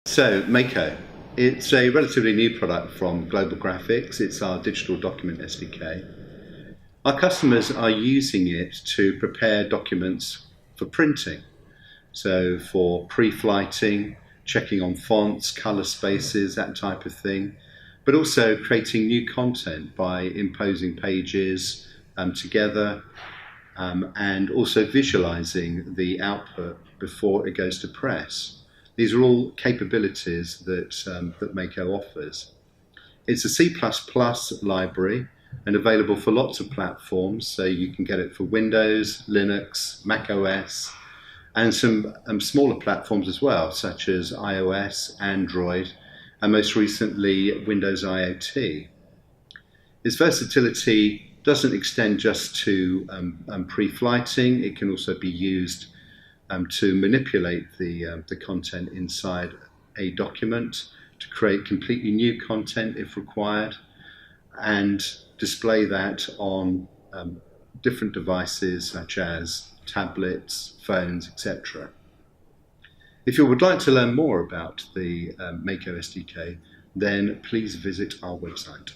So, Mako, it's a relatively new product from Global Graphics. It's our digital document SDK. Our customers are using it to prepare documents for printing. So for pre-flighting, checking on fonts, color spaces, that type of thing, but also creating new content by imposing pages together and also visualizing the output before it goes to press. These are all capabilities that Mako offers. It's a C++ library and available for lots of platforms, so you can get it for Windows, Linux, Mac OS, and some smaller platforms as well, such as iOS, Android, and most recently Windows IoT. Its versatility doesn't extend just to pre-flighting. It can also be used to manipulate the content inside a document, to create completely new content if required, and display that on different devices such as tablets, phones, etc. If you would like to learn more about the Mako SDK, then please visit our website.